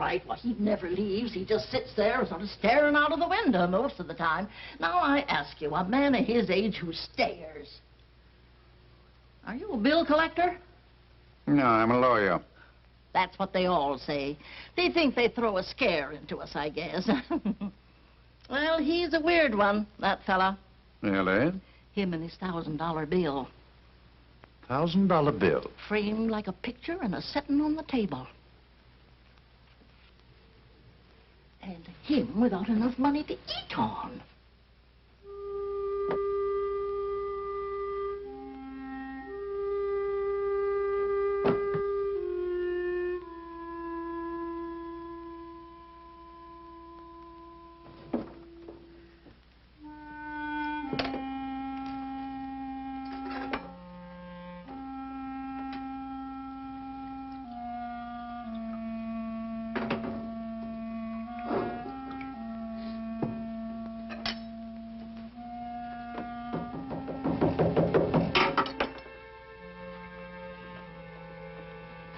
right. Well, he never leaves. He just sits there sort of staring out of the window most of the time. Now, I ask you, a man of his age who stares. Are you a bill collector? No, I'm a lawyer. That's what they all say. They think they throw a scare into us, I guess. Well, he's a weird one, that fella. Really? Him and his $1,000 bill. $1,000 bill? Framed like a picture and a setting on the table. And him without enough money to eat on.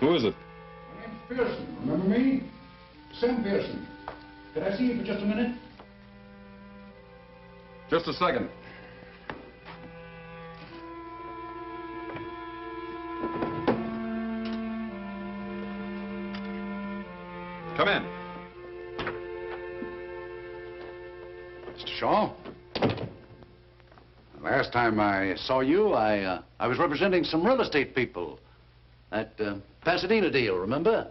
Who is it? My name's Pearson. Remember me? Sam Pearson. Could I see you for just a minute? Just a second. Come in. Mr. Shaw? Last time I saw you, I was representing some real estate people. That Pasadena deal, remember?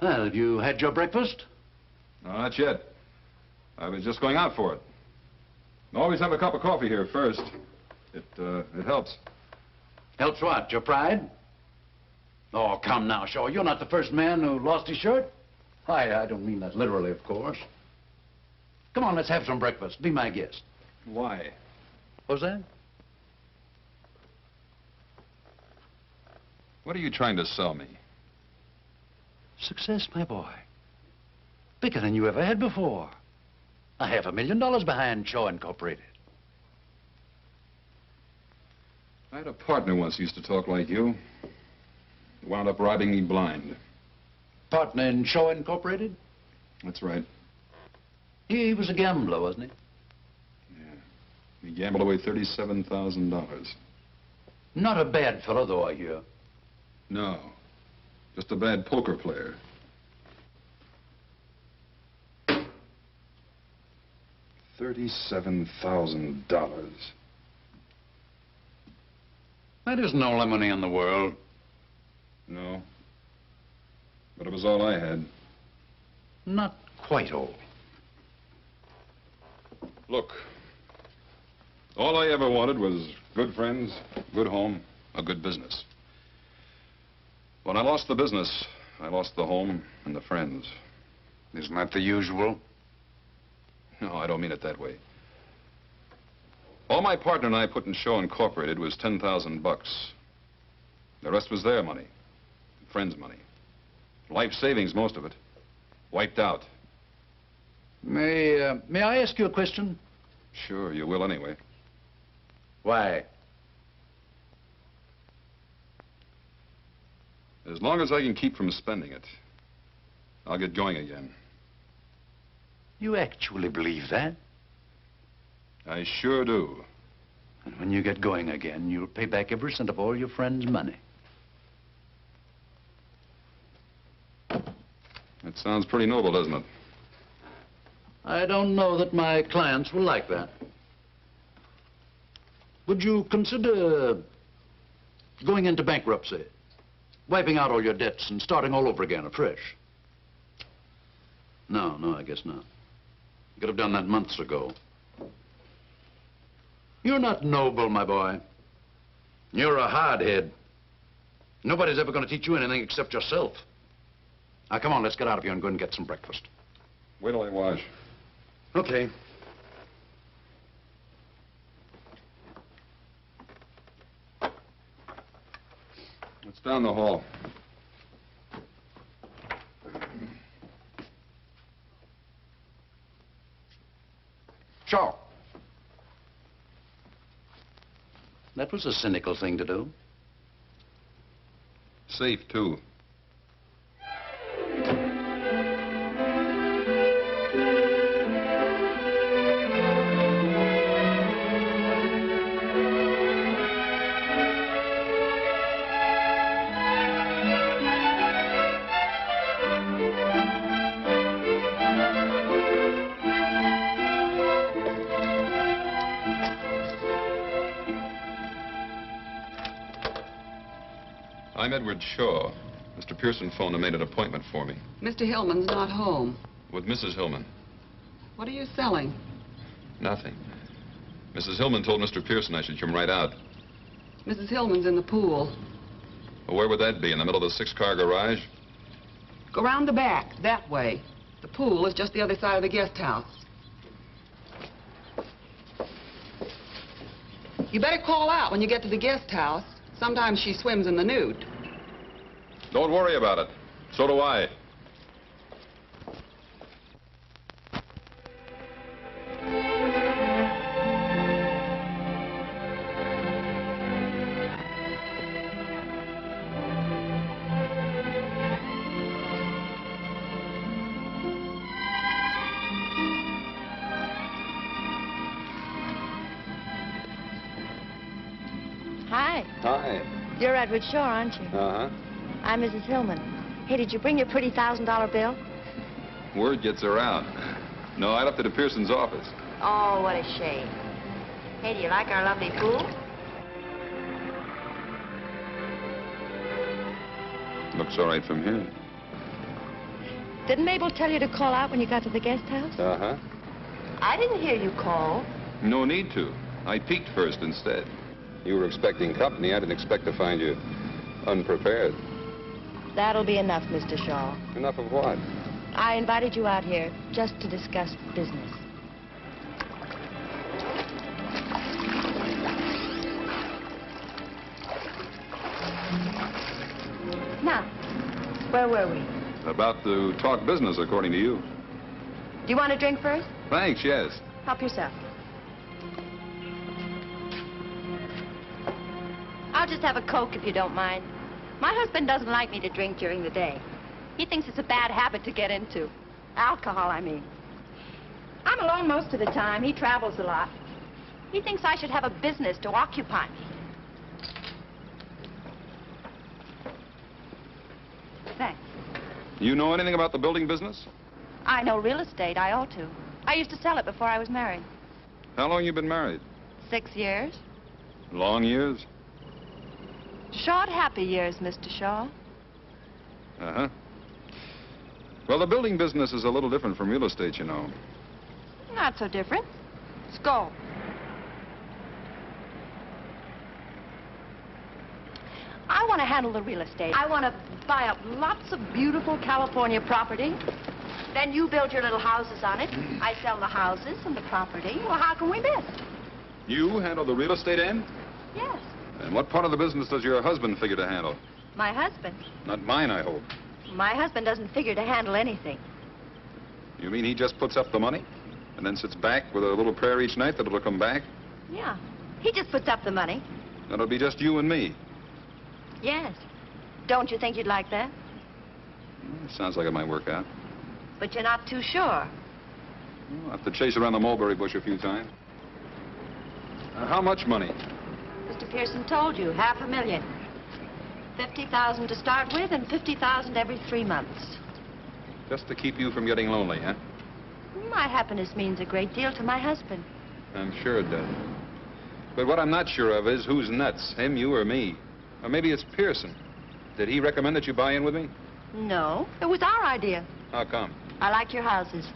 Well, have you had your breakfast? No, not yet. I was just going out for it. Always have a cup of coffee here first. It helps. Helps what? Your pride? Oh, come now, Shaw. You're not the first man who lost his shirt. I don't mean that literally, of course. Come on, let's have some breakfast. Be my guest. Why? What's that? What are you trying to sell me? Success, my boy. Bigger than you ever had before. $500,000 behind Shaw Incorporated. I had a partner once who used to talk like you. He wound up robbing me blind. Partner in Shaw Incorporated? That's right. He was a gambler, wasn't he? Yeah. He gambled away $37,000. Not a bad fellow, though, I hear. No. Just a bad poker player. $37,000. That isn't all the money in the world. No. But it was all I had. Not quite all. Look. All I ever wanted was good friends, good home, a good business. When I lost the business, I lost the home and the friends. Isn't that the usual? No, I don't mean it that way. All my partner and I put in Shaw Incorporated was $10,000. The rest was their money, friends' money. Life savings, most of it. Wiped out. May I ask you a question? Sure, you will anyway. Why? As long as I can keep from spending it, I'll get going again. You actually believe that? I sure do. And when you get going again, you'll pay back every cent of all your friends' money. That sounds pretty noble, doesn't it? I don't know that my clients will like that. Would you consider going into bankruptcy? Wiping out all your debts and starting all over again afresh? No, I guess not. You could have done that months ago. You're not noble, my boy. You're a hardhead. Nobody's ever going to teach you anything except yourself. Now, come on, let's get out of here and go and get some breakfast. Wait till I wash. Okay. It's down the hall. Shaw. That was a cynical thing to do. Safe, too. I'm Edward Shaw. Mr. Pearson phoned and made an appointment for me. Mr. Hillman's not home. With Mrs. Hillman. What are you selling? Nothing. Mrs. Hillman told Mr. Pearson I should come right out. Mrs. Hillman's in the pool. Well, where would that be? In the middle of the 6-car garage? Go round the back, that way. The pool is just the other side of the guest house. You better call out when you get to the guest house. Sometimes she swims in the nude. Don't worry about it. So do I. Hi. Hi. You're Edward Shaw, aren't you? Uh-huh. I'm Mrs. Hillman. Hey, did you bring your pretty $1,000 bill? Word gets around. No, I left it at Pearson's office. Oh, what a shame. Hey, do you like our lovely pool? Looks all right from here. Didn't Mabel tell you to call out when you got to the guest house? Uh-huh. I didn't hear you call. No need to. I peeked first instead. You were expecting company. I didn't expect to find you unprepared. That'll be enough, Mr. Shaw. Enough of what? I invited you out here just to discuss business. Now, where were we? About to talk business, according to you. Do you want a drink first? Thanks, yes. Help yourself. I'll just have a Coke if you don't mind. My husband doesn't like me to drink during the day. He thinks it's a bad habit to get into. Alcohol, I mean. I'm alone most of the time. He travels a lot. He thinks I should have a business to occupy me. Thanks. You know anything about the building business? I know real estate. I ought to. I used to sell it before I was married. How long you been married? 6 years. Long years? Short, happy years, Mr. Shaw. Uh-huh. Well, the building business is a little different from real estate, you know. Not so different. Let's go. I want to handle the real estate. I want to buy up lots of beautiful California property. Then you build your little houses on it. I sell the houses and the property. Well, how can we miss? You handle the real estate end? Yes. And what part of the business does your husband figure to handle? My husband. Not mine, I hope. My husband doesn't figure to handle anything. You mean he just puts up the money and then sits back with a little prayer each night that it'll come back? Yeah. He just puts up the money. That'll be just you and me. Yes. Don't you think you'd like that? Sounds like it might work out. But you're not too sure. I'll have to chase around the mulberry bush a few times. How much money? Mr. Pearson told you, $500,000. $50,000 to start with and $50,000 every 3 months. Just to keep you from getting lonely, huh? My happiness means a great deal to my husband. I'm sure it does. But what I'm not sure of is who's nuts, him, you, or me. Or maybe it's Pearson. Did he recommend that you buy in with me? No, it was our idea. How come? I like your houses.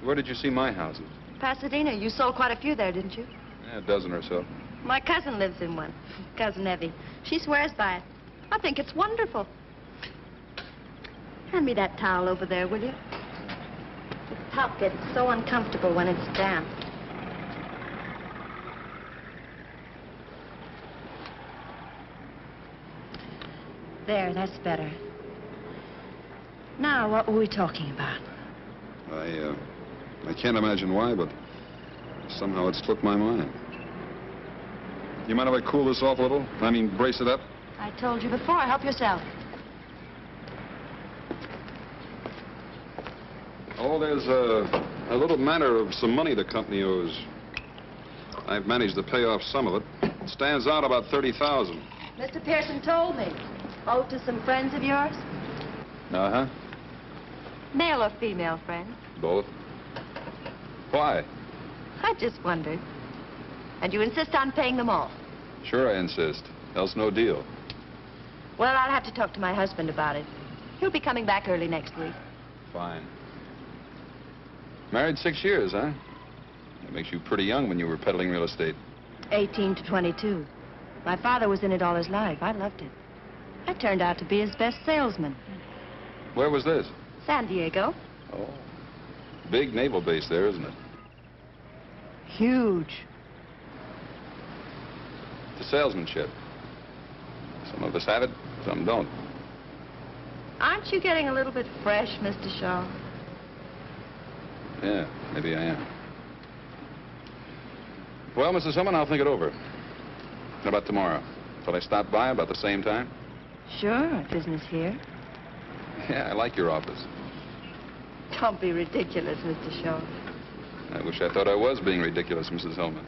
Where did you see my houses? Pasadena, you sold quite a few there, didn't you? Yeah, a dozen or so. My cousin lives in one, Cousin Evie. She swears by it. I think it's wonderful. Hand me that towel over there, will you? The top gets so uncomfortable when it's damp. There, that's better. Now, what were we talking about? I can't imagine why, but somehow it slipped my mind. You mind if I cool this off a little? I mean, brace it up? I told you before. Help yourself. Oh, there's a little matter of some money the company owes. I've managed to pay off some of it. It stands out about $30,000. Mr. Pearson told me. Owed to some friends of yours? Uh-huh. Male or female friends? Both. Why? I just wondered. And you insist on paying them all? Sure I insist. Else no deal. Well, I'll have to talk to my husband about it. He'll be coming back early next week. Fine. Married 6 years, huh? That makes you pretty young when you were peddling real estate. 18 to 22. My father was in it all his life. I loved it. I turned out to be his best salesman. Where was this? San Diego. Oh. Big naval base there, isn't it? Huge. The salesmanship. Some of us have it, some don't. Aren't you getting a little bit fresh, Mr. Shaw? Yeah, maybe I am. Well, Mrs. Hillman, I'll think it over. How about tomorrow? Shall I stop by about the same time? Sure, business here. Yeah, I like your office. Don't be ridiculous, Mr. Shaw. I wish I thought I was being ridiculous, Mrs. Hillman.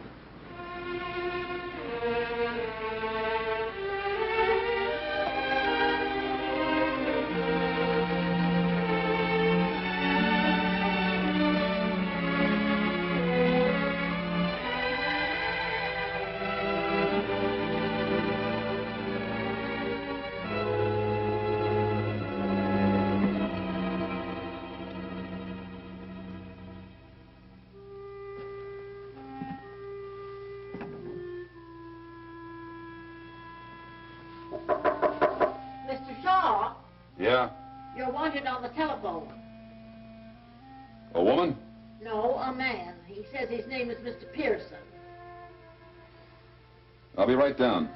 Mr. Shaw, Yeah? you're wanted on the telephone. A woman? No, a man. He says his name is Mr. Pearson. I'll be right down.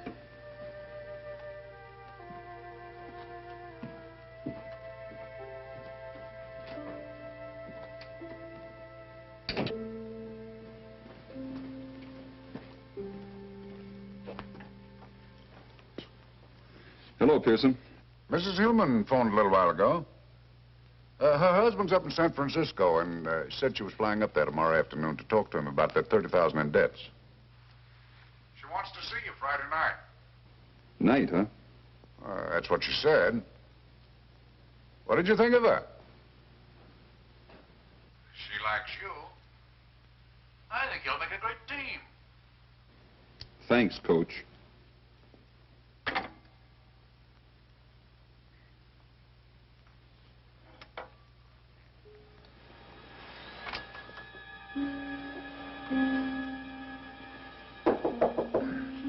Hello, Pearson. Mrs. Hillman phoned a little while ago. Her husband's up in San Francisco and said she was flying up there tomorrow afternoon to talk to him about that $30,000 in debts. She wants to see you Friday night. Night, huh? That's what she said. What did you think of her? She likes you. I think you'll make a great team. Thanks, Coach.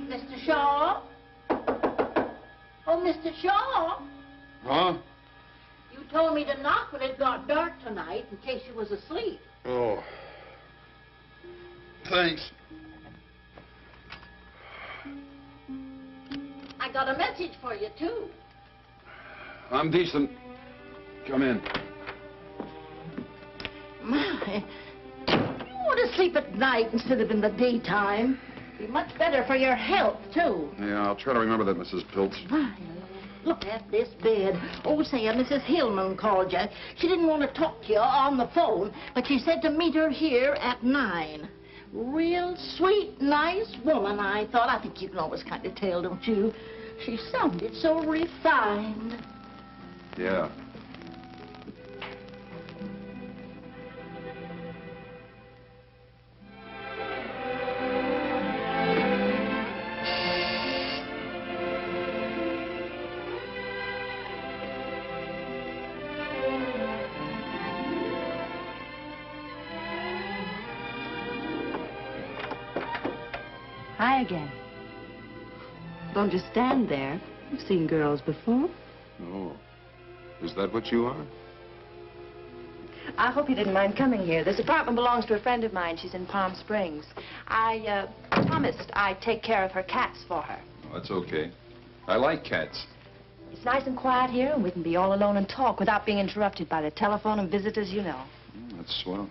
Mr. Shaw? Oh, Mr. Shaw? Huh? You told me to knock when it got dark tonight in case you was asleep. Oh. Thanks. I got a message for you, too. I'm decent. Come in. My, you want to sleep at night instead of in the daytime. Be much better for your health, too. Yeah, I'll try to remember that, Mrs. Pilts. My, look at this bed. Oh, say, Mrs. Hillman called you. She didn't want to talk to you on the phone, but she said to meet her here at 9. Real sweet, nice woman, I thought. I think you can always kind of tell, don't you? She sounded so refined. Yeah. Hi again. Don't just stand there. You've seen girls before. Oh. Is that what you are? I hope you didn't mind coming here. This apartment belongs to a friend of mine. She's in Palm Springs. I promised I'd take care of her cats for her. Oh, that's okay. I like cats. It's nice and quiet here, and we can be all alone and talk without being interrupted by the telephone and visitors, you know. Oh, that's swell.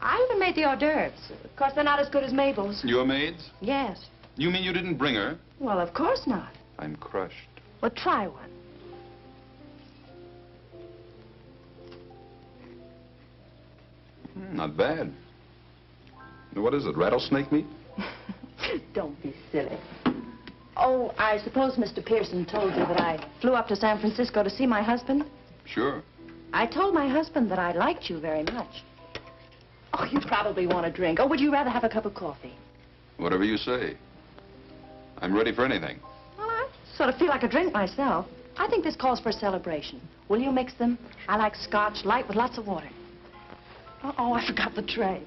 I even made the hors d'oeuvres. Of course, they're not as good as Mabel's. Your maids? Yes. You mean you didn't bring her? Well, of course not. I'm crushed. Well, try one. Not bad. What is it, rattlesnake meat? Don't be silly. Oh, I suppose Mr. Pearson told you that I flew up to San Francisco to see my husband? Sure. I told my husband that I liked you very much. Oh, you probably want a drink. Or would you rather have a cup of coffee? Whatever you say. I'm ready for anything. Well, I Sort of feel like a drink myself. I think this calls for a celebration. Will you mix them? I like scotch, light with lots of water. Oh, I forgot the tray.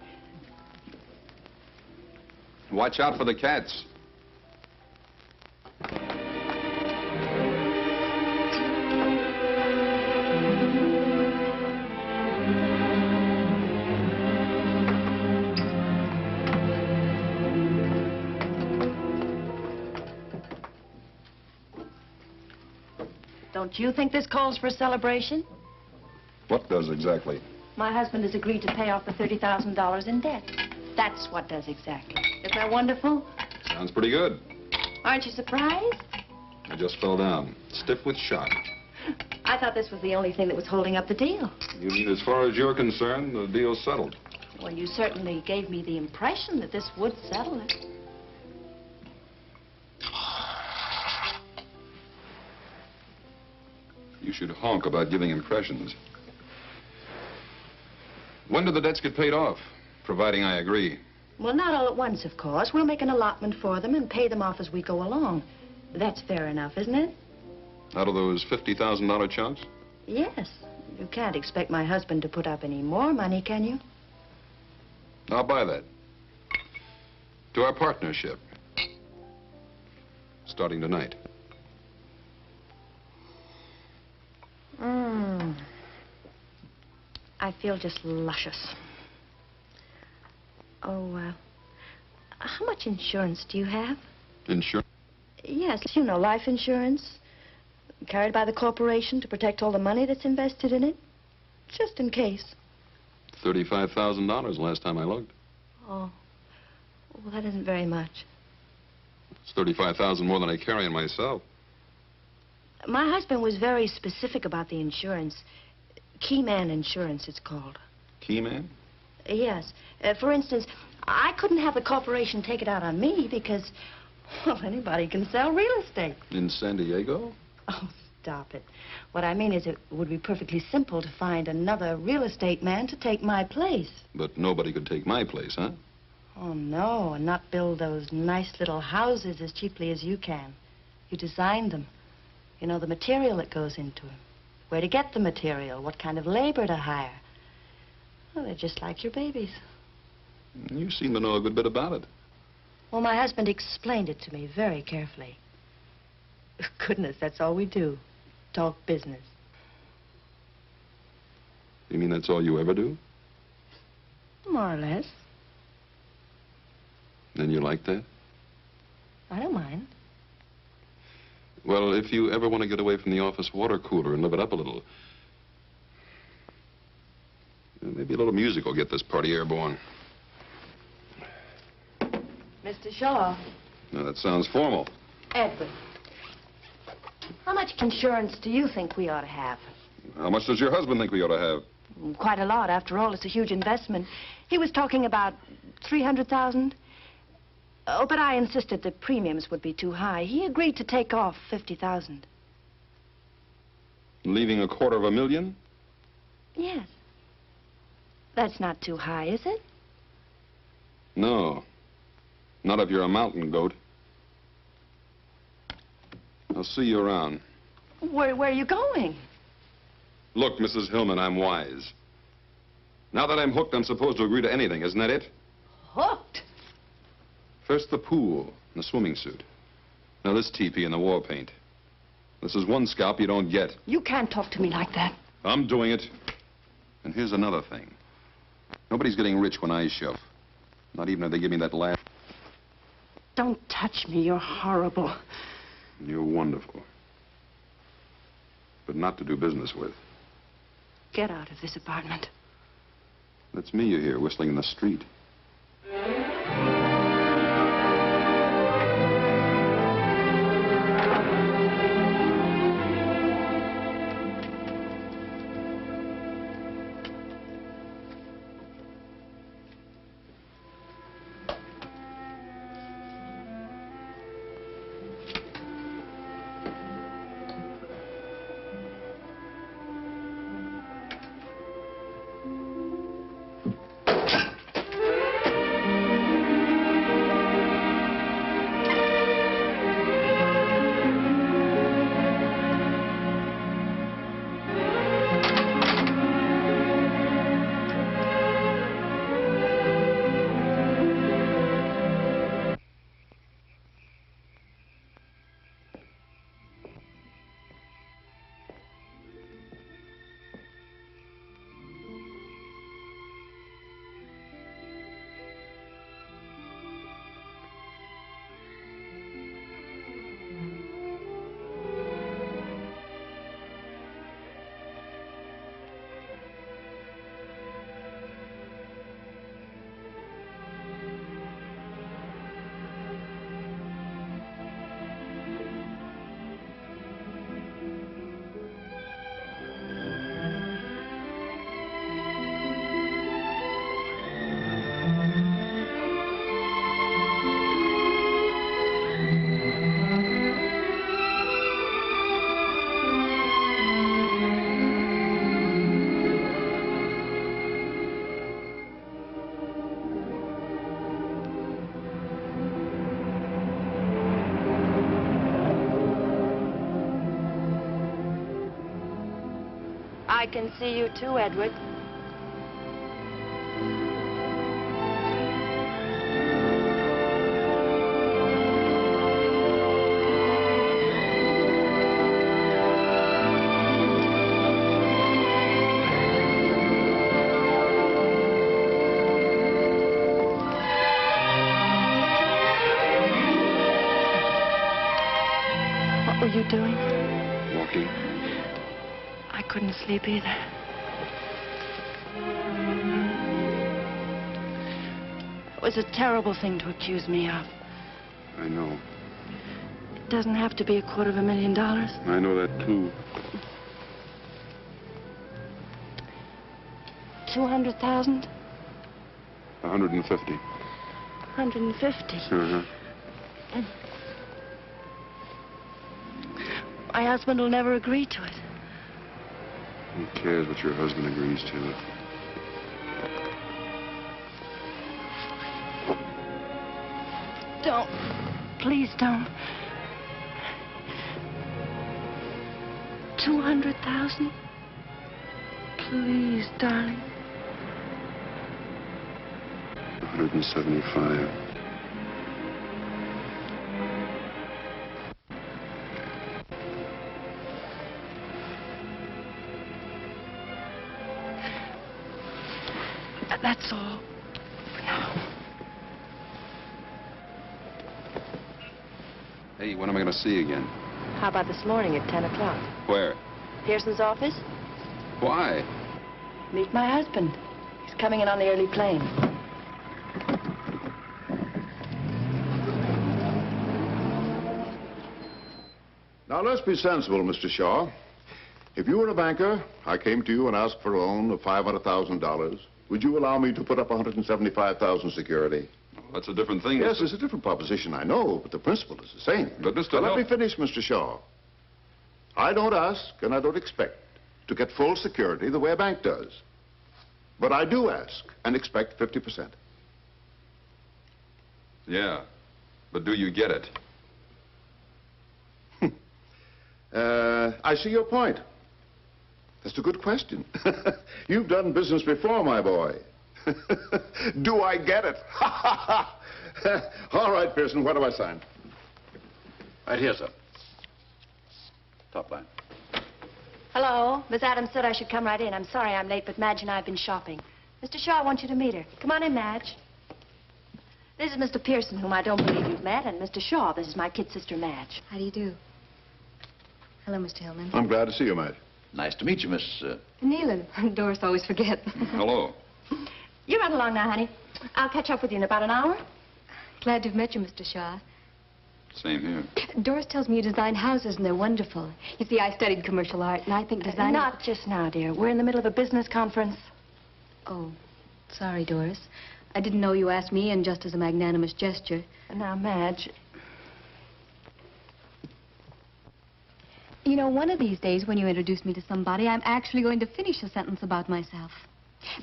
Watch out for the cats. Don't you think this calls for a celebration? What does exactly? My husband has agreed to pay off the $30,000 in debt. That's what does exactly. Isn't that wonderful? Sounds pretty good. Aren't you surprised? I just fell down, stiff with shock. I thought this was the only thing that was holding up the deal. You mean as far as you're concerned, the deal's settled? Well, you certainly gave me the impression that this would settle it. You should honk about giving impressions. When do the debts get paid off? Providing I agree. Well, not all at once, of course. We'll make an allotment for them and pay them off as we go along. That's fair enough, isn't it? Out of those $50,000 chunks? Yes. You can't expect my husband to put up any more money, can you? I'll buy that. To our partnership. Starting tonight. I feel just luscious. Oh, how much insurance do you have? Insurance? Yes, you know, life insurance. Carried by the corporation to protect all the money that's invested in it. Just in case. $35,000 last time I looked. Oh. Well, that isn't very much. It's $35,000 more than I carry in myself. My husband was very specific about the insurance. Key man insurance, it's called. Key man? Yes. For instance, I couldn't have the corporation take it out on me because, well, anybody can sell real estate. In San Diego? Oh, stop it. What I mean is it would be perfectly simple to find another real estate man to take my place. But nobody could take my place, huh? Oh, no, and not build those nice little houses as cheaply as you can. You designed them. You know the material that goes into them. Where to get the material, what kind of labor to hire. Well, they're just like your babies. You seem to know a good bit about it. Well, my husband explained it to me very carefully. Goodness, that's all we do. Talk business. You mean that's all you ever do? More or less. Then you like that? I don't mind. Well, if you ever want to get away from the office water cooler and live it up a little, maybe a little music will get this party airborne. Mr. Shaw. Now, that sounds formal. Edward. How much insurance do you think we ought to have? How much does your husband think we ought to have? Quite a lot. After all, it's a huge investment. He was talking about $300,000. Oh, but I insisted the premiums would be too high. He agreed to take off $50,000. Leaving $250,000? Yes. That's not too high, is it? No. Not if you're a mountain goat. I'll see you around. Where are you going? Look, Mrs. Hillman, I'm wise. Now that I'm hooked, I'm supposed to agree to anything, isn't that it? Hooked? First the pool and the swimming suit. Now this teepee and the war paint. This is one scalp you don't get. You can't talk to me like that. I'm doing it. And here's another thing. Nobody's getting rich when I shove. Not even if they give me that laugh. Don't touch me. You're horrible. You're wonderful. But not to do business with. Get out of this apartment. That's me you hear whistling in the street. I can see you too, Edward. What were you doing? Walking. I couldn't sleep either. It was a terrible thing to accuse me of. I know. It doesn't have to be $250,000. I know that, too. 200,000? 150. 150. Uh-huh. My husband will never agree to it. Who cares what your husband agrees to? Don't. Please don't. 200,000? Please, darling. 175. That's all. For now. Hey, when am I going to see you again? How about this morning at 10 o'clock? Where? Pearson's office? Why? Meet my husband. He's coming in on the early plane. Now, let's be sensible, Mr. Shaw. If you were a banker, I came to you and asked for a loan of $500,000, would you allow me to put up $175,000 security? Well, that's a different thing. Yes, it's a different proposition, I know, but the principle is the same. But, Mr. Now, let Hill- me finish, Mr. Shaw. I don't ask and I don't expect to get full security the way a bank does. But I do ask and expect 50%. Yeah, but do you get it? I see your point. That's a good question. You've done business before, my boy. Do I get it? All right, Pearson, what do I sign? Right here, sir. Top line. Hello. Miss Adams said I should come right in. I'm sorry I'm late, but Madge and I have been shopping. Mr. Shaw wants you to meet her. Come on in, Madge. This is Mr. Pearson, whom I don't believe you've met, and Mr. Shaw, this is my kid sister, Madge. How do you do? Hello, Mr. Hillman. I'm glad to see you, Madge. Nice to meet you, Miss... Nealon. Doris always forgets. Hello. You run along now, honey. I'll catch up with you in about an hour. Glad to have met you, Mr. Shaw. Same here. Doris tells me you design houses, and they're wonderful. You see, I studied commercial art, and I think designing... Not just now, dear. We're in the middle of a business conference. Oh, sorry, Doris. I didn't know you asked me in just as a magnanimous gesture. Now, Madge... You know, one of these days, when you introduce me to somebody, I'm actually going to finish a sentence about myself.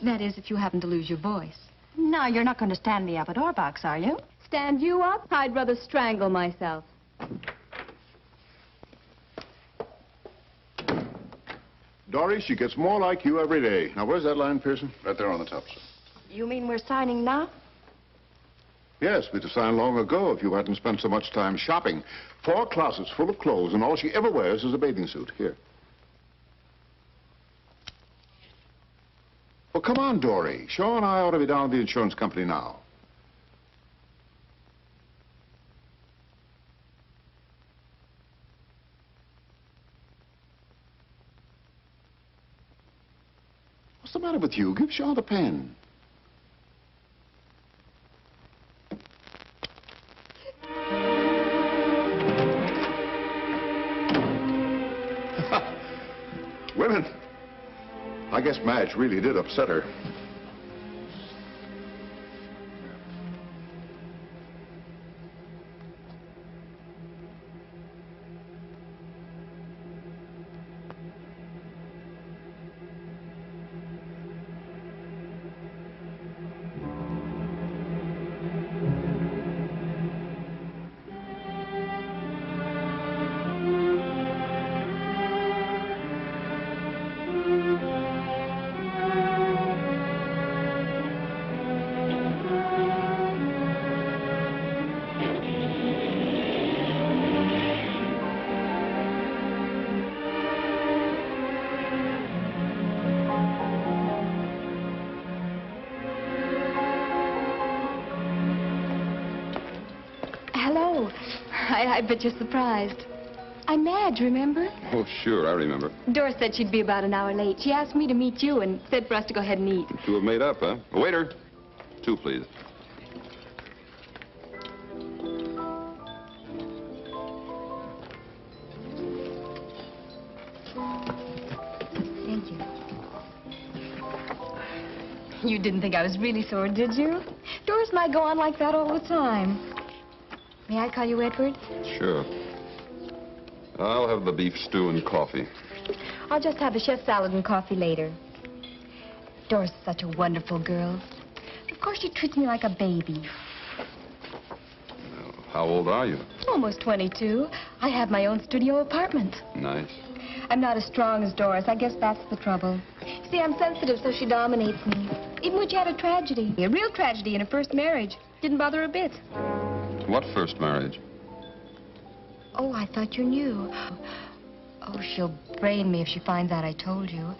That is, if you happen to lose your voice. No, you're not going to stand me up at our box, are you? Stand you up? I'd rather strangle myself. Dory, she gets more like you every day. Now, where's that line, Pearson? Right there on the top, sir. You mean we're signing now? Yes, we'd have signed long ago if you hadn't spent so much time shopping. 4 closets full of clothes, and all she ever wears is a bathing suit. Here. Well, come on, Dory. Shaw and I ought to be down at the insurance company now. What's the matter with you? Give Shaw the pen. Women. I guess Madge really did upset her. hello. I bet you're surprised. I'm Madge, remember? Oh, sure, I remember. Doris said she'd be about an hour late. She asked me to meet you and said for us to go ahead and eat. You two have made up, huh? Waiter. 2, please. Thank you. You didn't think I was really sore, did you? Doris and I go on like that all the time. May I call you Edward? Sure. I'll have the beef stew and coffee. I'll just have the chef salad and coffee later. Doris is such a wonderful girl. Of course, she treats me like a baby. Well, how old are you? Almost 22. I have my own studio apartment. Nice. I'm not as strong as Doris. I guess that's the trouble. See, I'm sensitive, so she dominates me. Even when she had a tragedy, a real tragedy in her first marriage, didn't bother her a bit. What first marriage? Oh, I thought you knew. Oh, she'll brain me if she finds out I told you.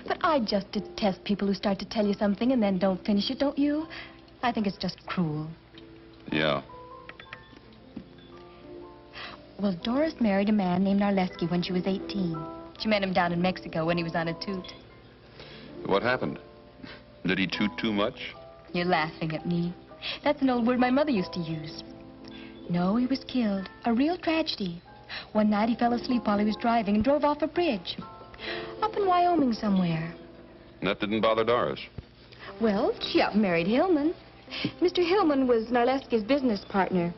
But I just detest people who start to tell you something and then don't finish it, don't you? I think it's just cruel. Yeah. Well, Doris married a man named Narleski when she was 18. She met him down in Mexico when he was on a toot. What happened? Did he toot too much? You're laughing at me. That's an old word my mother used to use. No, he was killed. A real tragedy. One night he fell asleep while he was driving and drove off a bridge. Up in Wyoming somewhere. That didn't bother Doris. Well, she up and married Hillman. Mr. Hillman was Narleski's business partner.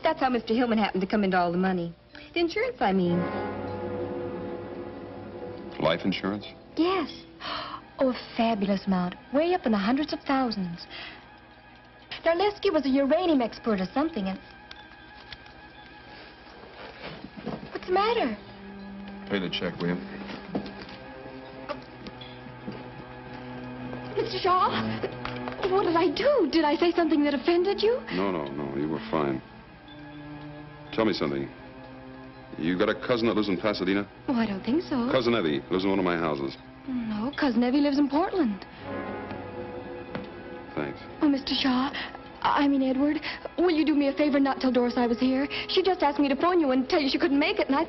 That's how Mr. Hillman happened to come into all the money. The insurance, I mean. Life insurance? Yes. Oh, a fabulous amount. Way up in the hundreds of thousands. Narleski was a uranium expert or something, and... What's the matter? Pay the check, will you? Mr. Shaw, what did I do? Did I say something that offended you? No, you were fine. Tell me something. You got a cousin that lives in Pasadena? Oh, I don't think so. Cousin Evie lives in one of my houses. No, Cousin Evie lives in Portland. Thanks. Oh, Mr. Shaw, I mean Edward, will you do me a favor and not tell Doris I was here? She just asked me to phone you and tell you she couldn't make it, and I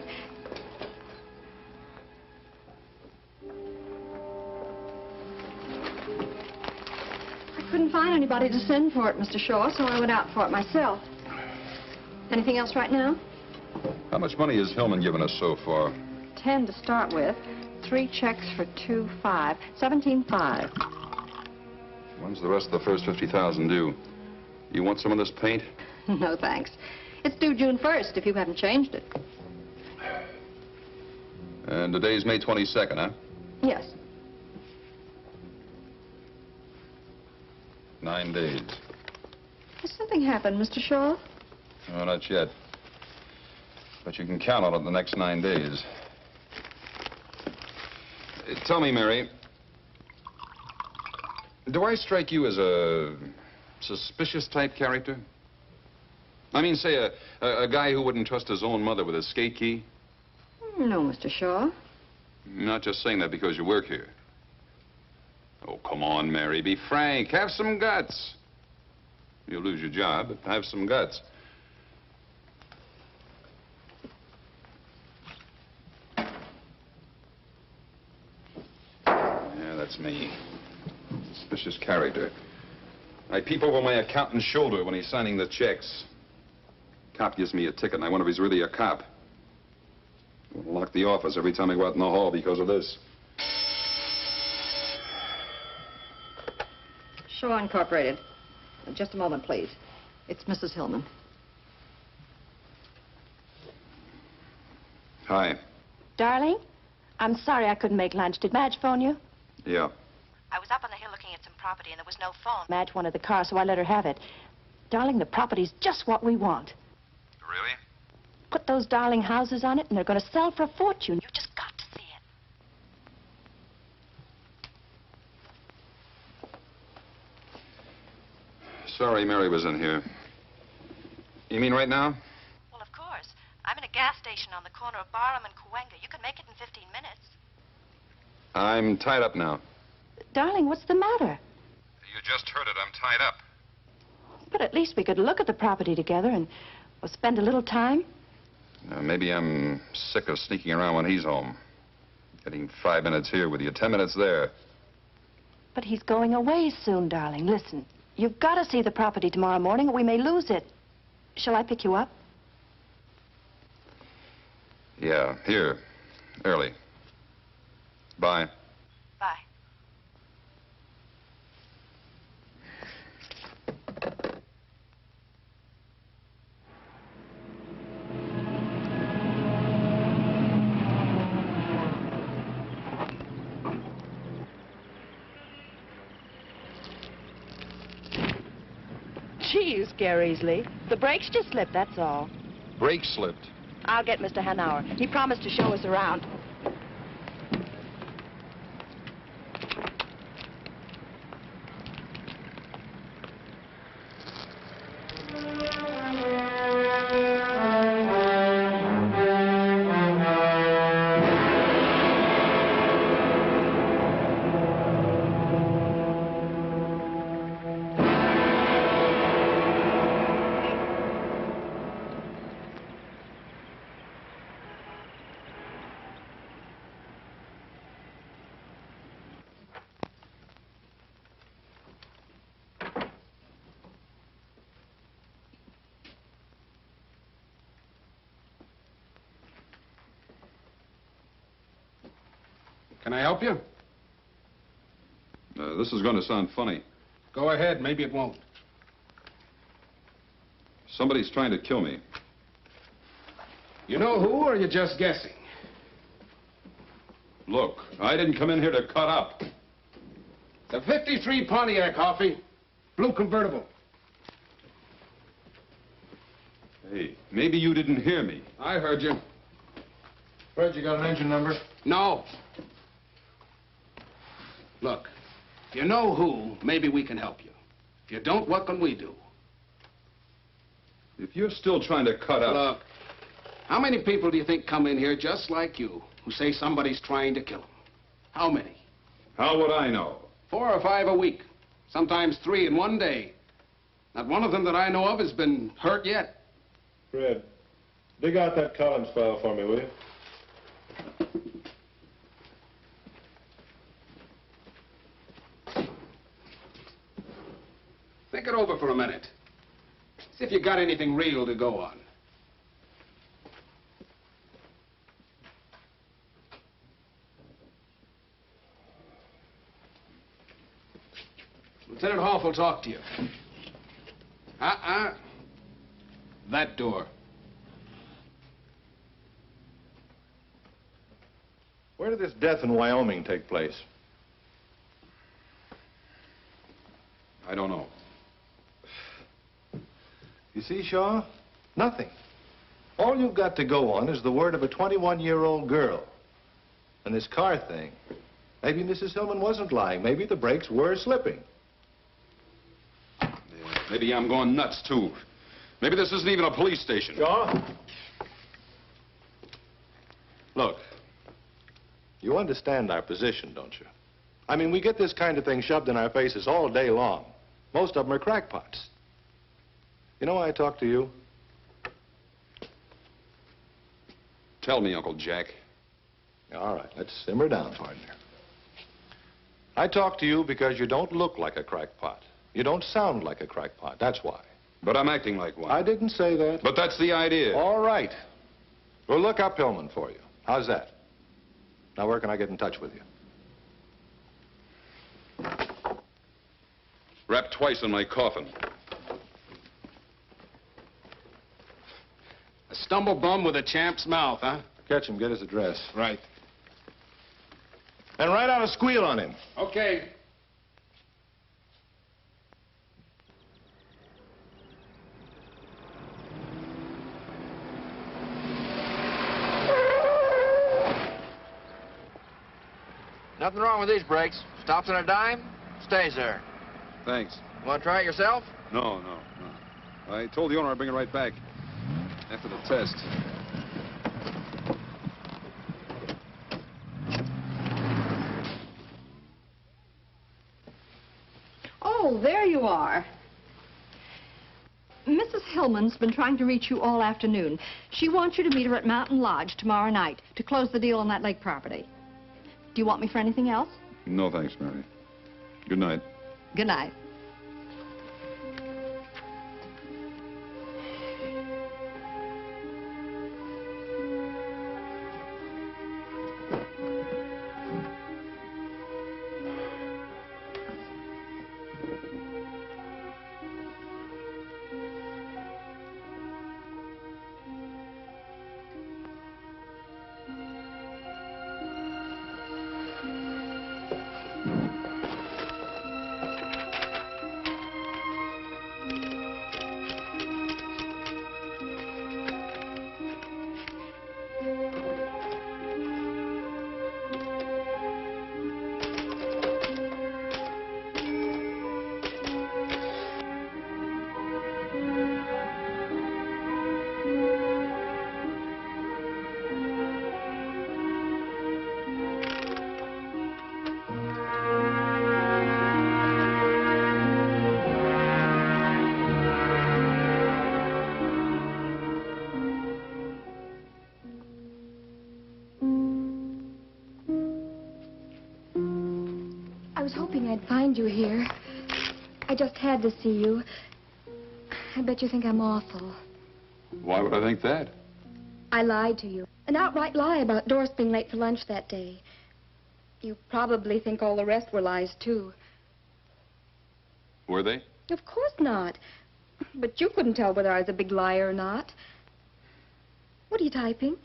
couldn't find anybody to send for it, Mr. Shaw, so I went out for it myself. Anything else right now? How much money has Hillman given us so far? 10 to start with. 3 checks for 2.5. 17.5. When's the rest of the first 50,000 due? You want some of this paint? No, thanks. It's due June 1st, if you haven't changed it. And today's May 22nd, huh? Yes. 9 days. Has something happened, Mr. Shaw? No, not yet. But you can count on it the next 9 days. Tell me, Mary, do I strike you as a suspicious type character? I mean, say, a guy who wouldn't trust his own mother with a skate key? No, Mr. Shaw. I'm not just saying that because you work here. Oh, come on, Mary, be frank. Have some guts. You'll lose your job, but have some guts. Yeah, that's me. Suspicious character. I peep over my accountant's shoulder when he's signing the checks. Cop gives me a ticket, and I wonder if he's really a cop. I'll lock the office every time I go out in the hall because of this. Shaw Incorporated. Just a moment, please. It's Mrs. Hillman. Hi. Darling, I'm sorry I couldn't make lunch. Did Madge phone you? Yeah. I was up on the hill looking at some property, and there was no phone. Madge wanted the car, so I let her have it. Darling, the property's just what we want. Really? Put those darling houses on it, and they're going to sell for a fortune. You just got to see it. Sorry Mary was in here. You mean right now? Well, of course. I'm in a gas station on the corner of Barham and Cahuenga. You can make it in 15 minutes. I'm tied up now. Darling, what's the matter? You just heard it. I'm tied up. But at least we could look at the property together and spend a little time. Maybe I'm sick of sneaking around when he's home. Getting 5 minutes here with you, 10 minutes there. But he's going away soon, darling. Listen, you've got to see the property tomorrow morning or we may lose it. Shall I pick you up? Yeah, here. Early. Bye. Bye. Gee, you scare easily. The brakes just slipped, that's all. Brake slipped. I'll get Mr. Hanauer. He promised to show us around. Can I help you? This is going to sound funny. Go ahead, maybe it won't. Somebody's trying to kill me. You know who, or are you just guessing? Look, I didn't come in here to cut up. The 53 Pontiac, Hoffy. Blue convertible. Hey, maybe you didn't hear me. I heard you. Fred, you got an engine number? No. Look, if you know who, maybe we can help you. If you don't, what can we do? If you're still trying to cut up... Look, how many people do you think come in here just like you who say somebody's trying to kill them? How many? How would I know? 4 or 5 a week. Sometimes 3 in one day. Not one of them that I know of has been hurt yet. Fred, dig out that Collins file for me, will you? Think it over for a minute. See if you got anything real to go on. Lieutenant Hoff will talk to you. That door. Where did this death in Wyoming take place? I don't know. You see, Shaw? Nothing. All you've got to go on is the word of a 21-year-old girl. And this car thing. Maybe Mrs. Hillman wasn't lying. Maybe the brakes were slipping. Yeah, maybe I'm going nuts, too. Maybe this isn't even a police station. Shaw? Look. You understand our position, don't you? I mean, we get this kind of thing shoved in our faces all day long. Most of them are crackpots. You know why I talk to you? Tell me, Uncle Jack. All right, let's simmer down, partner. I talk to you because you don't look like a crackpot. You don't sound like a crackpot, that's why. But I'm acting like one. I didn't say that. But that's the idea. All right. We'll look up Hillman for you. How's that? Now, where can I get in touch with you? Wrapped twice in my coffin. A stumble bum with a champ's mouth, huh? Catch him, get his address. Right. And write out a squeal on him. Okay. Nothing wrong with these brakes. Stops on a dime, stays there. Thanks. You want to try it yourself? No. I told the owner I'd bring it right back. After the test. Oh, there you are. Mrs. Hillman's been trying to reach you all afternoon. She wants you to meet her at Mountain Lodge tomorrow night to close the deal on that lake property. Do you want me for anything else? No, thanks, Mary. Good night. Good night. I was hoping I'd find you here. I just had to see you. I bet you think I'm awful. Why would I think that? I lied to you. An outright lie about Doris being late for lunch that day. You probably think all the rest were lies, too. Were they? Of course not. But you couldn't tell whether I was a big liar or not. What are you typing?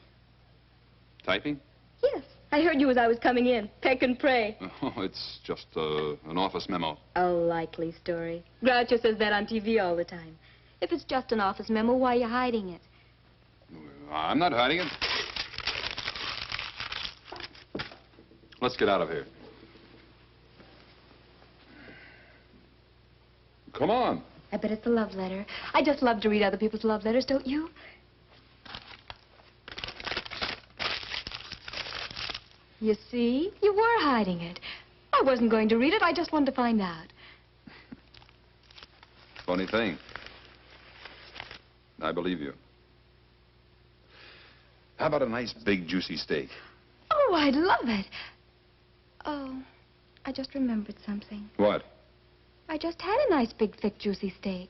Typing? Yes. I heard you as I was coming in. Peck and pray. Oh, it's just an office memo. A likely story. Groucho says that on TV all the time. If it's just an office memo, why are you hiding it? I'm not hiding it. Let's get out of here. Come on. I bet it's a love letter. I just love to read other people's love letters, don't you? You see? You were hiding it. I wasn't going to read it. I just wanted to find out. Funny thing. I believe you. How about a nice, big, juicy steak? Oh, I'd love it. Oh, I just remembered something. What? I just had a nice, big, thick, juicy steak.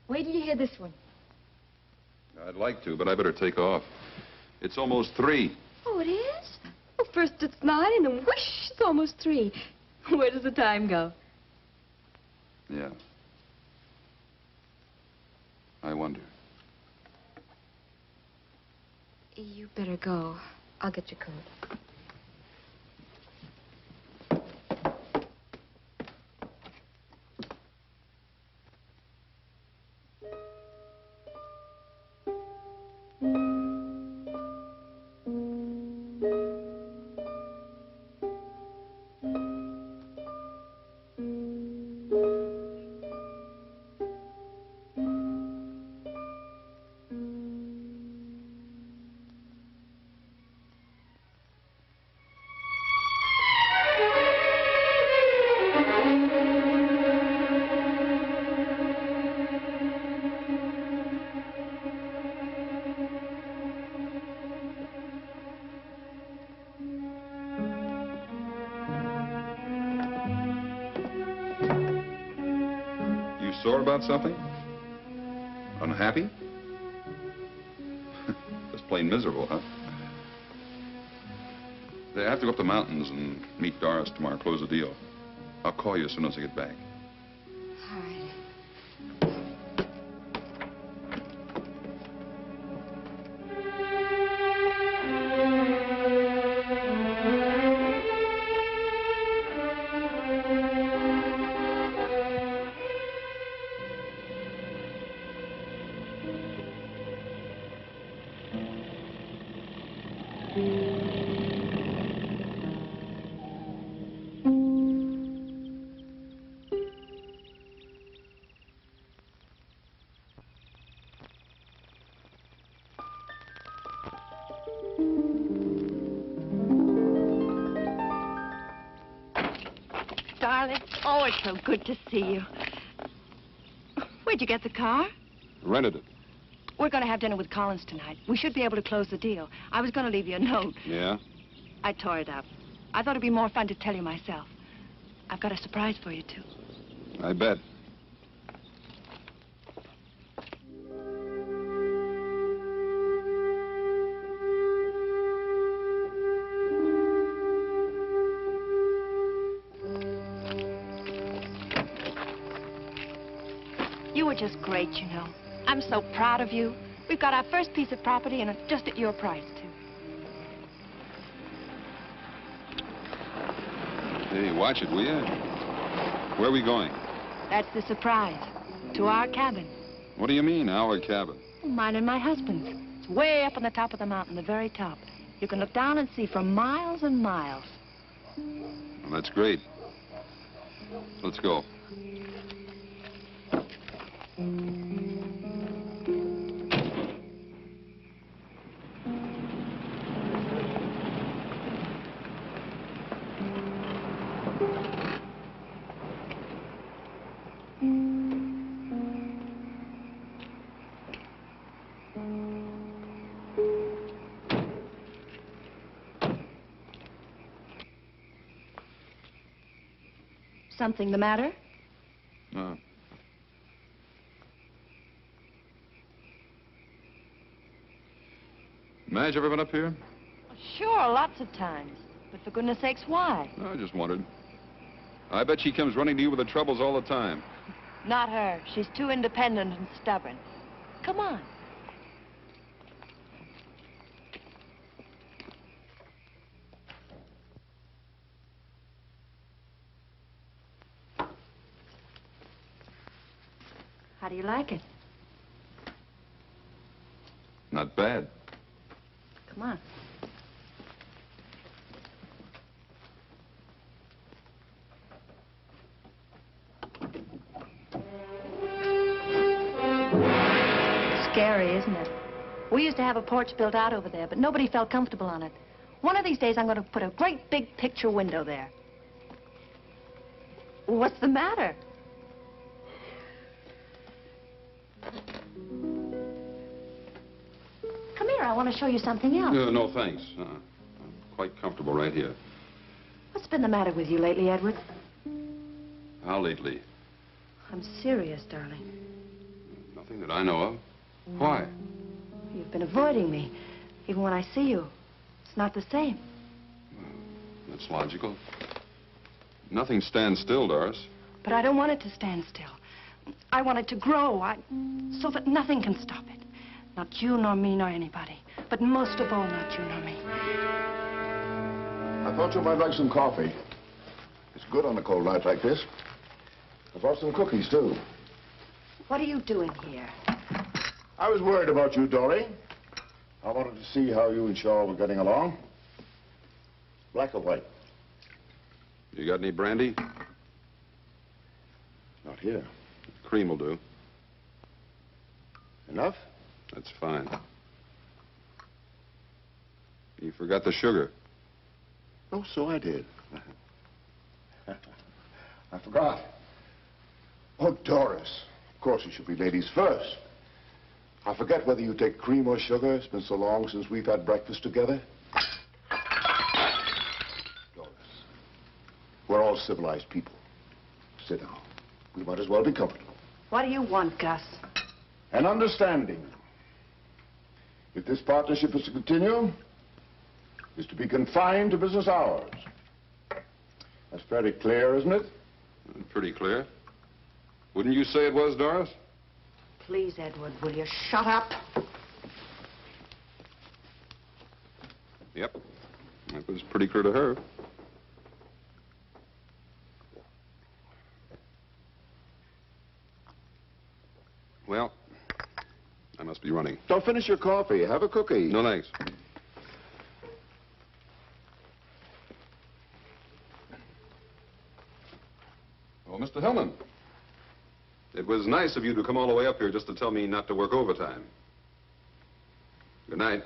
Wait till you hear this one. I'd like to, but I better take off. It's almost 3. Oh, it is? Well, first it's 9, and then whoosh, it's almost 3. Where does the time go? Yeah. I wonder. You better go. I'll get your coat. Sore about something? Unhappy? Just plain miserable, huh? I have to go up the mountains and meet Doris tomorrow, close the deal. I'll call you as soon as I get back. All right. Darling, oh, it's so good to see you. Where'd you get the car? Rented it. We're going to have dinner with Collins tonight. We should be able to close the deal. I was going to leave you a note. Yeah? I tore it up. I thought it'd be more fun to tell you myself. I've got a surprise for you, too. I bet. You were just great, you know. I'm so proud of you. We've got our first piece of property, and it's just at your price, too. Hey, watch it, will you? Where are we going? That's the surprise. To our cabin. What do you mean, our cabin? Mine and my husband's. It's way up on the top of the mountain, the very top. You can look down and see for miles and miles. Well, that's great. Let's go. Something the matter? No. Madge ever been up here? Sure, lots of times. But for goodness sakes, why? No, I just wondered. I bet she comes running to you with her troubles all the time. Not her. She's too independent and stubborn. Come on. How do you like it? Not bad. Come on. Scary, isn't it? We used to have a porch built out over there, but nobody felt comfortable on it. One of these days, I'm going to put a great big picture window there. What's the matter? Come here, I want to show you something else. No, thanks. I'm quite comfortable right here. What's been the matter with you lately, Edward? How lately? I'm serious, darling. Nothing that I know of. Why? You've been avoiding me. Even when I see you, it's not the same. That's logical. Nothing stands still, Doris. But I don't want it to stand still. I want it to grow, so that nothing can stop it. Not you, nor me, nor anybody. But most of all, not you, nor me. I thought you might like some coffee. It's good on a cold night like this. I brought some cookies, too. What are you doing here? I was worried about you, Dory. I wanted to see how you and Shaw were getting along. Black or white? You got any brandy? Not here. Cream will do. Enough? That's fine. You forgot the sugar. Oh, so I did. I forgot. Oh, Doris. Of course, it should be ladies first. I forget whether you take cream or sugar. It's been so long since we've had breakfast together. Doris, we're all civilized people. Sit down. We might as well be comfortable. What do you want, Gus? An understanding. If this partnership is to continue, is to be confined to business hours. That's fairly clear, isn't it? Pretty clear. Wouldn't you say it was, Doris? Please, Edward, will you shut up? Yep. That was pretty clear to her. Well, I must be running. Don't finish your coffee. Have a cookie. No, thanks. Oh, Mr. Hillman. It was nice of you to come all the way up here just to tell me not to work overtime. Good night.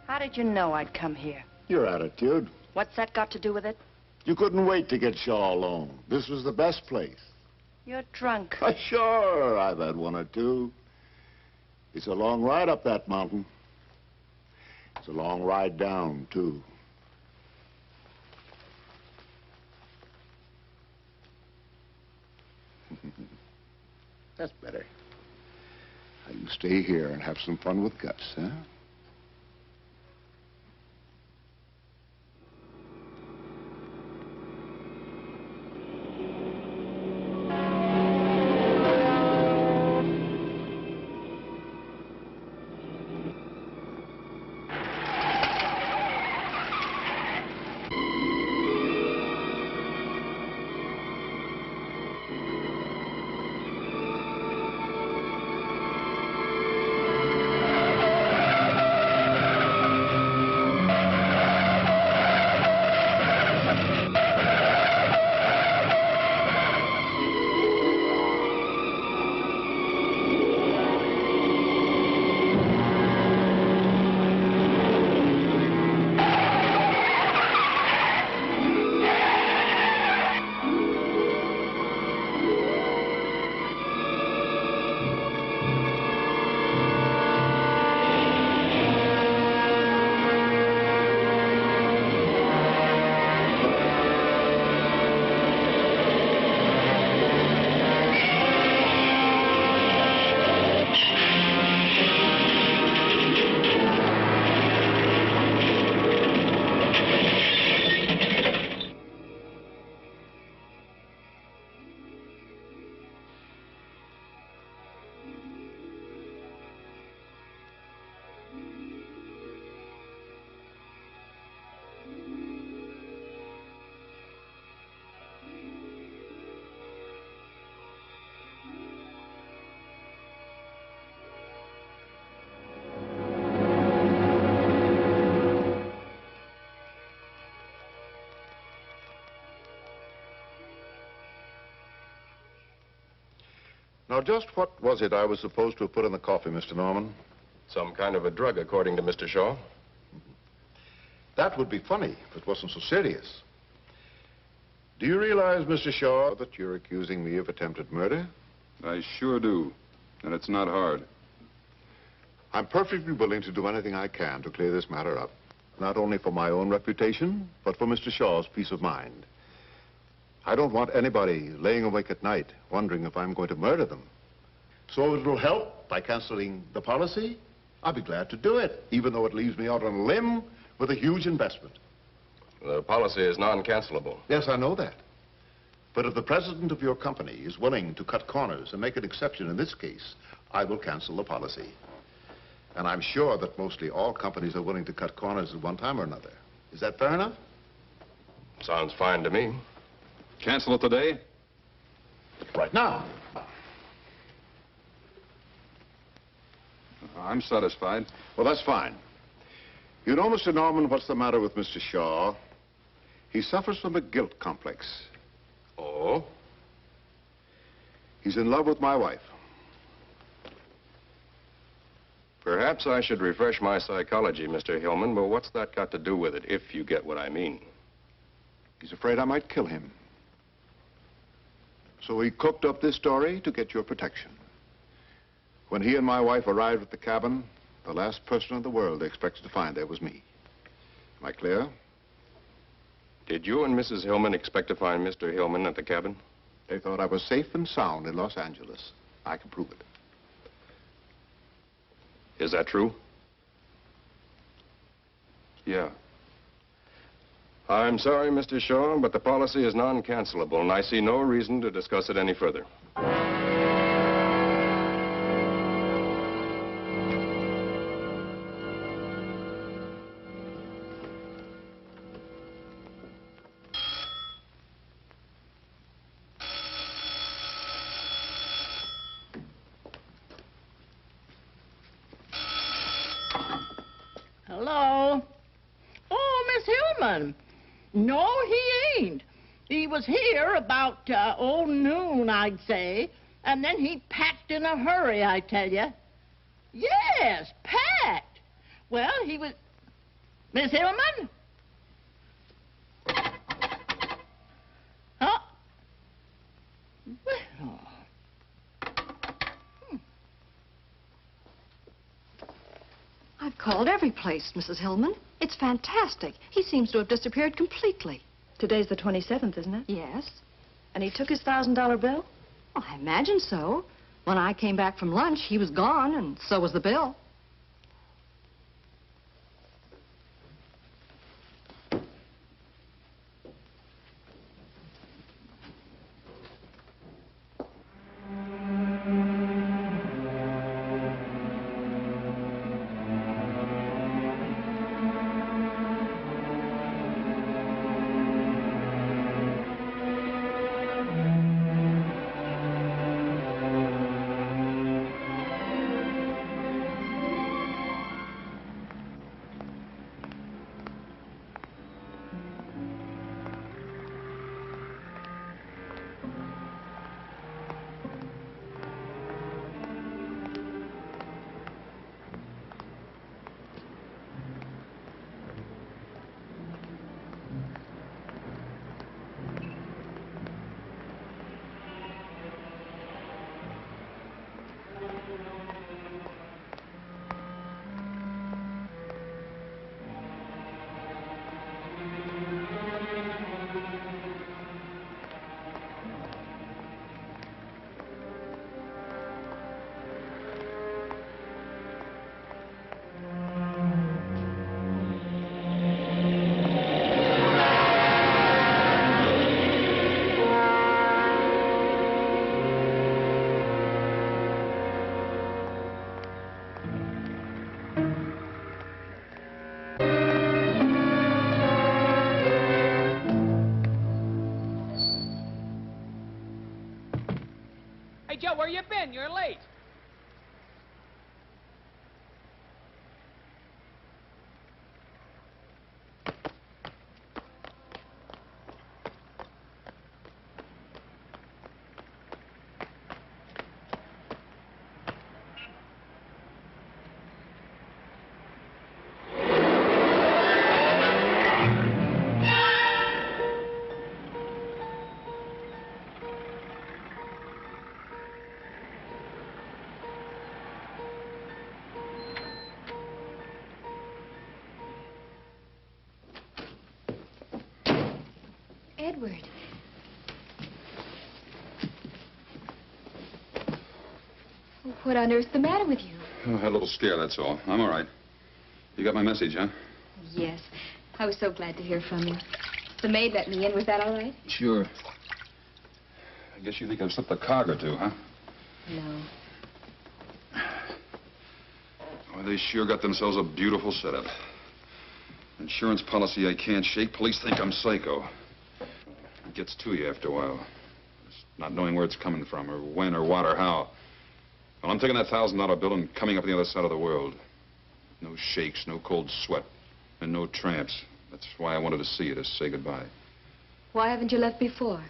How did you know I'd come here? Your attitude. What's that got to do with it? You couldn't wait to get Shaw alone. This was the best place. You're drunk. Sure, I've had one or two. It's a long ride up that mountain. It's a long ride down, too. That's better. Now you stay here and have some fun with Gus, huh? Now, just what was it I was supposed to have put in the coffee, Mr. Norman? Some kind of a drug, according to Mr. Shaw. That would be funny if it wasn't so serious. Do you realize, Mr. Shaw, that you're accusing me of attempted murder? I sure do. And it's not hard. I'm perfectly willing to do anything I can to clear this matter up. Not only for my own reputation, but for Mr. Shaw's peace of mind. I don't want anybody laying awake at night wondering if I'm going to murder them. So if it'll help by canceling the policy, I'll be glad to do it, even though it leaves me out on a limb with a huge investment. The policy is non-cancelable. Yes, I know that. But if the president of your company is willing to cut corners and make an exception in this case, I will cancel the policy. And I'm sure that mostly all companies are willing to cut corners at one time or another. Is that fair enough? Sounds fine to me. Cancel it today? Right now. I'm satisfied. Well, that's fine. You know, Mr. Norman, what's the matter with Mr. Shaw? He suffers from a guilt complex. Oh? He's in love with my wife. Perhaps I should refresh my psychology, Mr. Hillman, but what's that got to do with it, if you get what I mean? He's afraid I might kill him. So he cooked up this story to get your protection. When he and my wife arrived at the cabin, the last person in the world they expected to find there was me. Am I clear? Did you and Mrs. Hillman expect to find Mr. Hillman at the cabin? They thought I was safe and sound in Los Angeles. I can prove it. Is that true? Yeah. I'm sorry, Mr. Shaw, but the policy is non-cancelable, and I see no reason to discuss it any further. Hello? Oh, Miss Hillman. No, he ain't. He was here about, noon, I'd say. And then he packed in a hurry, I tell you. Yes, packed. Well, he was... Miss Hillman? Huh? Well... I've called every place, Mrs. Hillman. It's fantastic. He seems to have disappeared completely. Today's the 27th, isn't it? Yes. And he took his $1,000 bill? Well, I imagine so. When I came back from lunch, he was gone, and so was the bill. Joe, where you been? You're late. Edward. What on earth's the matter with you? Oh, I had a little scare, that's all. I'm all right. You got my message, huh? Yes. I was so glad to hear from you. The maid let me in. Was that all right? Sure. I guess you think I've slipped a cog or two, huh? No. Well, they sure got themselves a beautiful setup. Insurance policy I can't shake. Police think I'm psycho. It gets to you after a while. Just not knowing where it's coming from, or when, or what, or how. Well, I'm taking that $1,000 bill and coming up the other side of the world. No shakes, no cold sweat, and no tramps. That's why I wanted to see you, to say goodbye. Why haven't you left before?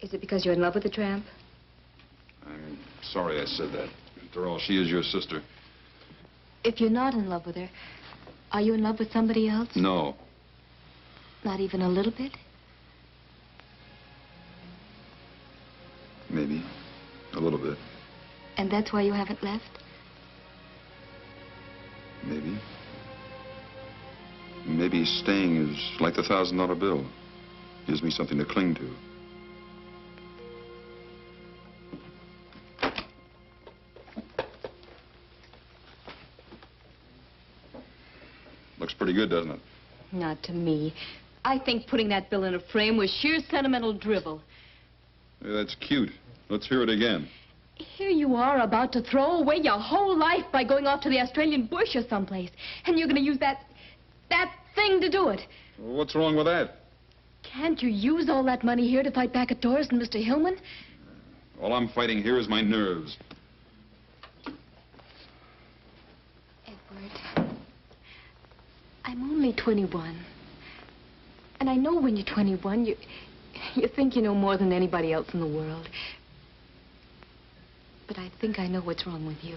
Is it because you're in love with the tramp? I'm sorry I said that. After all, she is your sister. If you're not in love with her, are you in love with somebody else? No. Not even a little bit? Maybe. A little bit. And that's why you haven't left? Maybe. Maybe staying is like the $1,000 bill. Gives me something to cling to. Looks pretty good, doesn't it? Not to me. I think putting that bill in a frame was sheer sentimental drivel. Hey, that's cute. Let's hear it again. Here you are about to throw away your whole life by going off to the Australian bush or someplace. And you're going to use that thing to do it. What's wrong with that? Can't you use all that money here to fight back at Doris and Mr. Hillman? All I'm fighting here is my nerves. Edward, I'm only 21. And I know when you're 21, you think you know more than anybody else in the world. But I think I know what's wrong with you.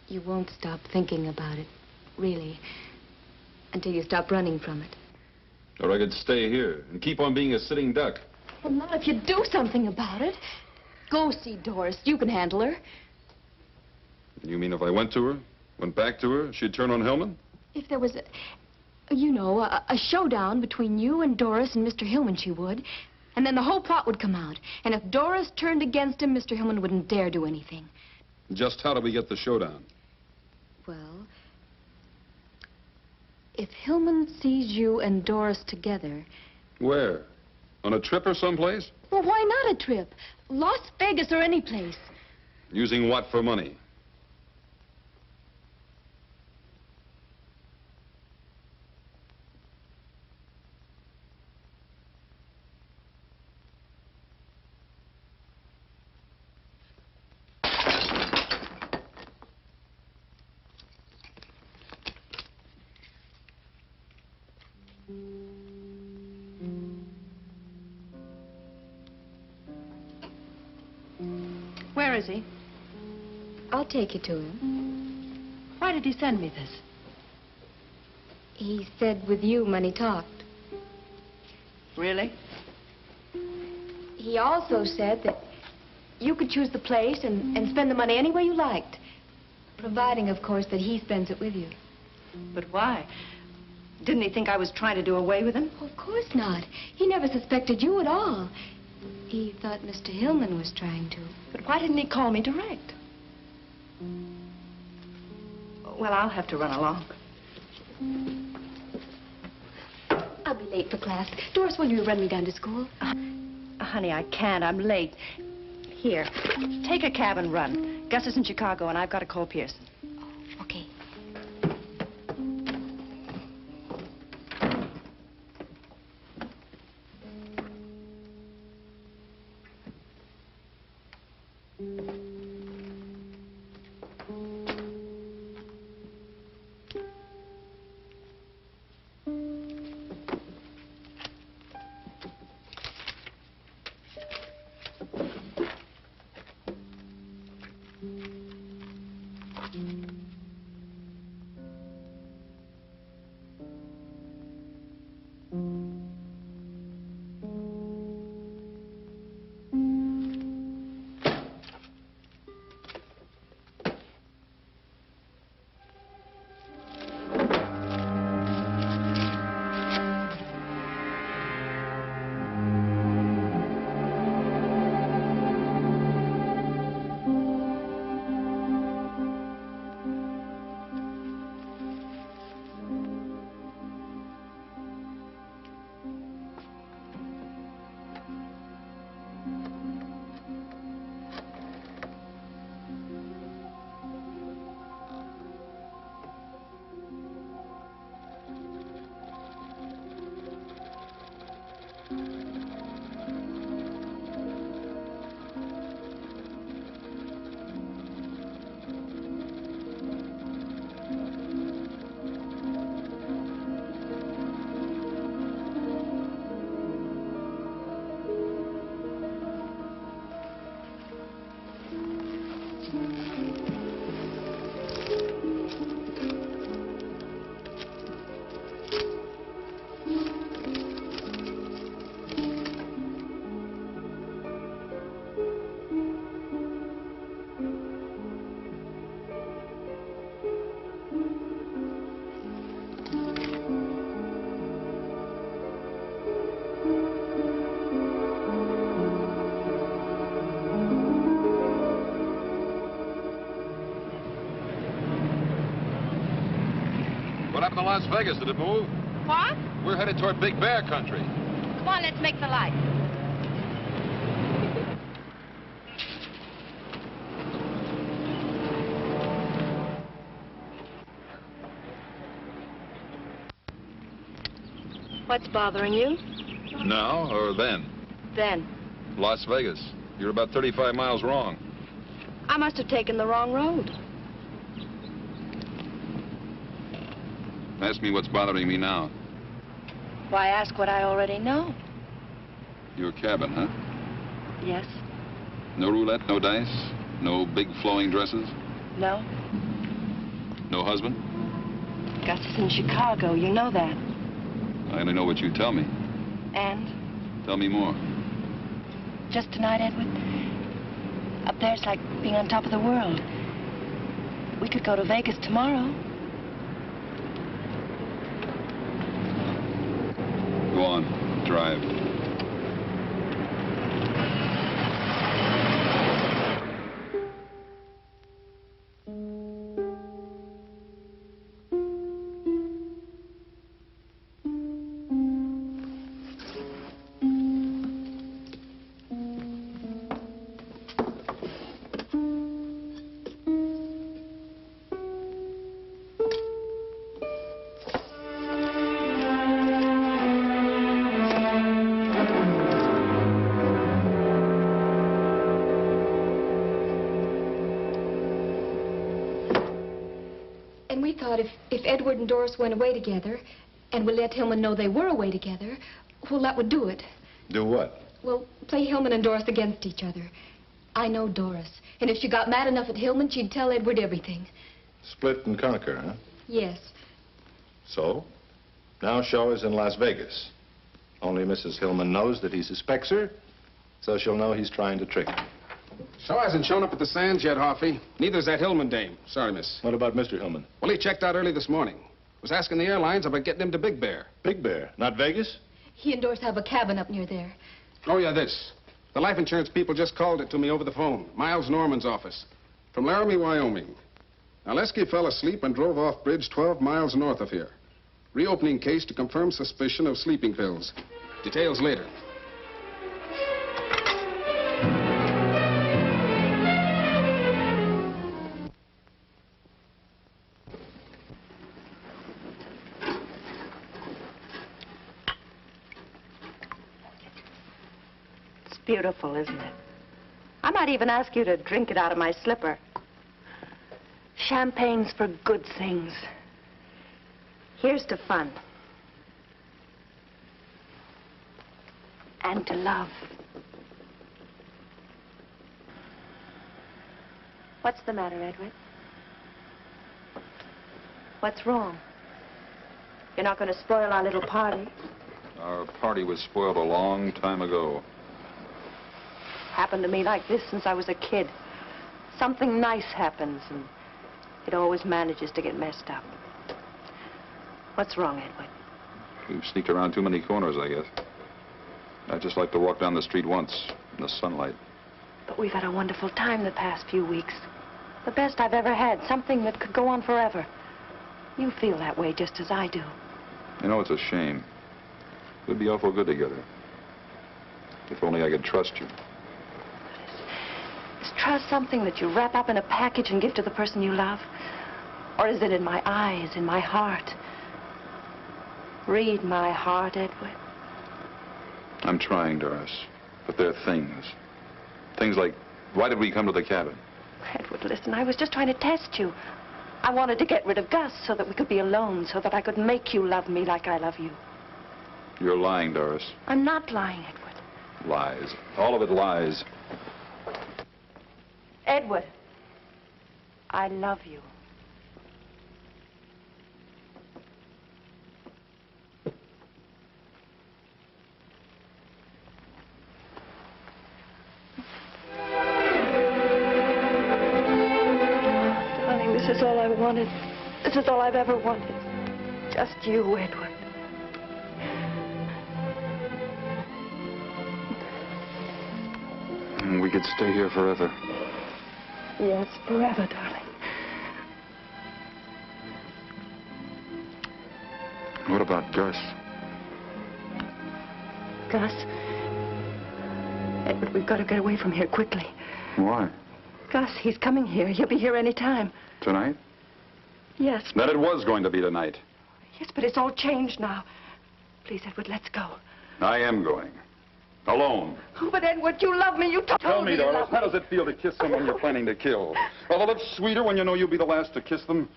You won't stop thinking about it, really, until you stop running from it. Or I could stay here and keep on being a sitting duck. Well, not if you do something about it. Go see Doris. You can handle her. You mean if I went to her, went back to her, she'd turn on Hillman? If there was a showdown between you and Doris and Mr. Hillman, she would. And then the whole plot would come out. And if Doris turned against him, Mr. Hillman wouldn't dare do anything. Just how do we get the showdown? Well, if Hillman sees you and Doris together... Where? On a trip or someplace? Well, why not a trip? Las Vegas or any place. Using what for money? Where is he? I'll take you to him. Why did he send me this? He said with you money talked. Really? He also said that you could choose the place and spend the money any way you liked. Providing, of course, that he spends it with you. But why? Didn't he think I was trying to do away with him? Of course not. He never suspected you at all. He thought Mr. Hillman was trying to. But why didn't he call me direct? Well, I'll have to run along. I'll be late for class. Doris, will you run me down to school? Honey, I can't. I'm late. Here, take a cab and run. Gus is in Chicago, and I've got to call Pearson. Okay. happened to Las Vegas? Did it move? What? We're headed toward Big Bear country. Come on, let's make the light. What's bothering you? Now or then? Then. Las Vegas. You're about 35 miles wrong. I must have taken the wrong road. Ask me what's bothering me now. Why ask what I already know? Your cabin, huh? Yes. No roulette, no dice, no big flowing dresses, No. no husband? Gus is in Chicago. You know that. I only know what you tell me. And Tell me more. just tonight, Edward, up there it's like being on top of the world. We could go to Vegas tomorrow. Go on, drive. And we thought if Edward and Doris went away together, and we let Hillman know they were away together, well, that would do it. Do what? Well, play Hillman and Doris against each other. I know Doris, and if she got mad enough at Hillman, she'd tell Edward everything. Split and conquer, huh? Yes. So, now Shaw is in Las Vegas. Only Mrs. Hillman knows that he suspects her, so she'll know he's trying to trick her. Shaw hasn't shown up at the Sands yet, Hoffy. Neither's that Hillman dame. Sorry, miss. What about Mr. Hillman? Well, he checked out early this morning. Was asking the airlines about getting him to Big Bear. Big Bear? Not Vegas? He and Doris have a cabin up near there. Oh, yeah, this. The life insurance people just called it to me over the phone. Miles Norman's office. From Laramie, Wyoming. Now, Lesky fell asleep and drove off bridge 12 miles north of here. Reopening case to confirm suspicion of sleeping pills. Details later. Beautiful, isn't it? I might even ask you to drink it out of my slipper. Champagne's for good things. Here's to fun. And to love. What's the matter, Edward? What's wrong? You're not going to spoil our little party? Our party was spoiled a long time ago. Happened to me like this since I was a kid. Something nice happens, and it always manages to get messed up. What's wrong, Edward? We've sneaked around too many corners, I guess. I'd just like to walk down the street once in the sunlight. But we've had a wonderful time the past few weeks. The best I've ever had, something that could go on forever. You feel that way just as I do. You know, it's a shame. We'd be awful good together. If only I could trust you. Is trust something that you wrap up in a package and give to the person you love? Or is it in my eyes, in my heart? Read my heart, Edward. I'm trying, Doris. But there are things. Things like, why did we come to the cabin? Edward, listen, I was just trying to test you. I wanted to get rid of Gus so that we could be alone, so that I could make you love me like I love you. You're lying, Doris. I'm not lying, Edward. Lies. All of it lies. Edward, I love you. Darling, this is all I wanted. This is all I've ever wanted. Just you, Edward. We could stay here forever. Yes, forever, darling. What about Gus? Gus. Edward, we've got to get away from here quickly. Why? Gus, he's coming here. He'll be here any time. Tonight? Yes. Then it was going to be tonight. Yes, but it's all changed now. Please, Edward, let's go. I am going. Alone. Oh, but Edward, you love me. You told Tell me, you Doris, love how me. does it feel to kiss someone you're planning to kill? Are the lips sweeter when you know you'll be the last to kiss them?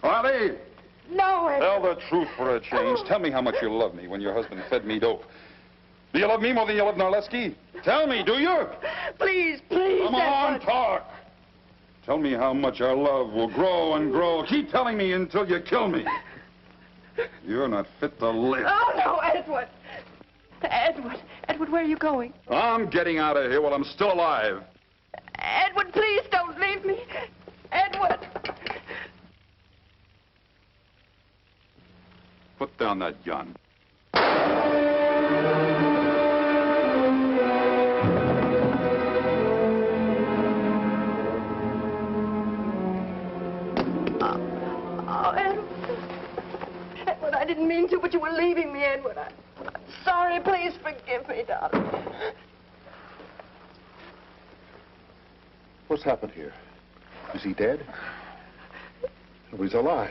Riley! No, Edward. Tell the truth for a change. Tell me how much you love me when your husband fed me dope. Do you love me more than you love Narleski? Tell me, do you? Please, please, Come on, Edward. talk. Tell me how much our love will grow and grow. Keep telling me until you kill me. You're not fit to live. Oh, no, Edward. Edward, where are you going? I'm getting out of here while I'm still alive. Edward, please don't leave me. Edward. Put down that gun. Oh, Edward. Edward, I didn't mean to, but you were leaving me, Edward. I'm sorry. Please forgive me, darling. What's happened here? Is he dead? No, he's alive.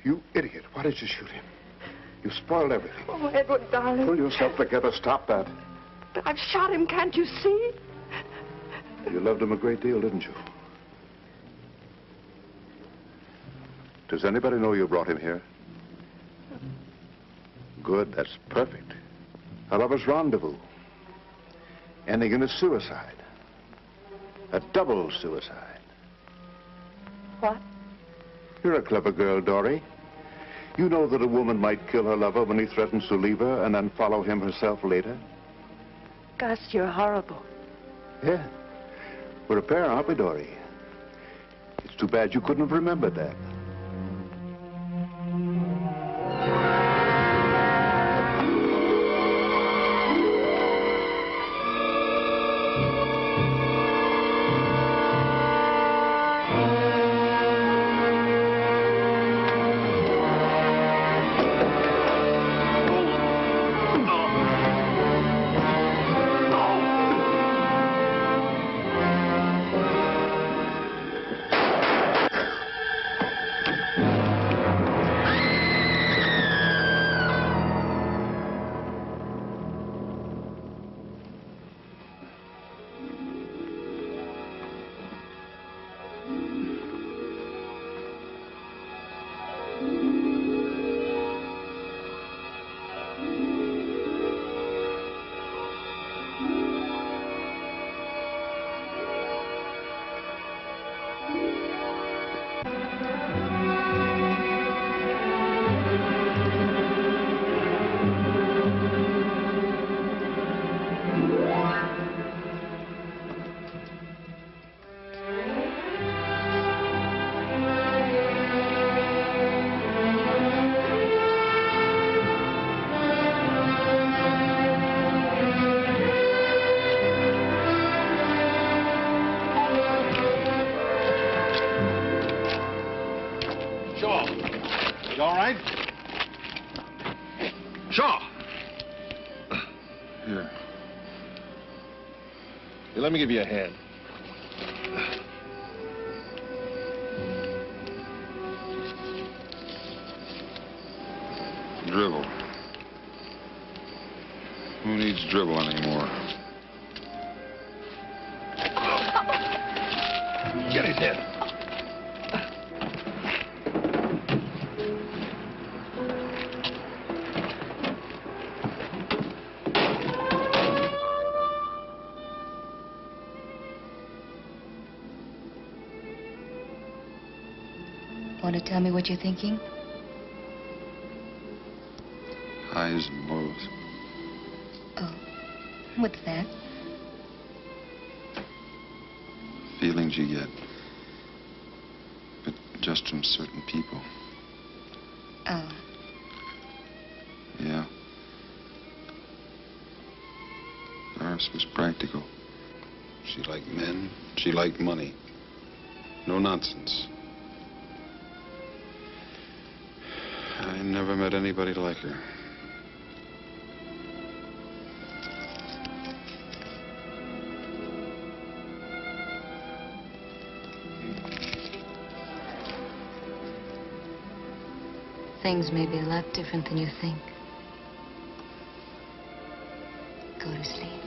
You idiot. Why did you shoot him? You spoiled everything. Oh, Edward, darling. Pull yourself together. Stop that. But I've shot him, can't you see? You loved him a great deal, didn't you? Does anybody know you brought him here? Good, that's perfect. A lover's rendezvous. Ending in a suicide. A double suicide. What? You're a clever girl, Dory. You know that a woman might kill her lover when he threatens to leave her and then follow him herself later? Gus, you're horrible. Yeah. We're a pair, aren't we, Dory? It's too bad you couldn't have remembered that. You all right? Shaw! Here. Here, let me give you a hand. Dribble. Who needs dribble anymore? Get his head. Want to tell me what you're thinking? Highs and lows. Oh, what's that? Feelings you get. But just from certain people. Oh. Yeah. Doris was practical. She liked men. She liked money. No nonsense. I never met anybody like her. Things may be a lot different than you think. Go to sleep.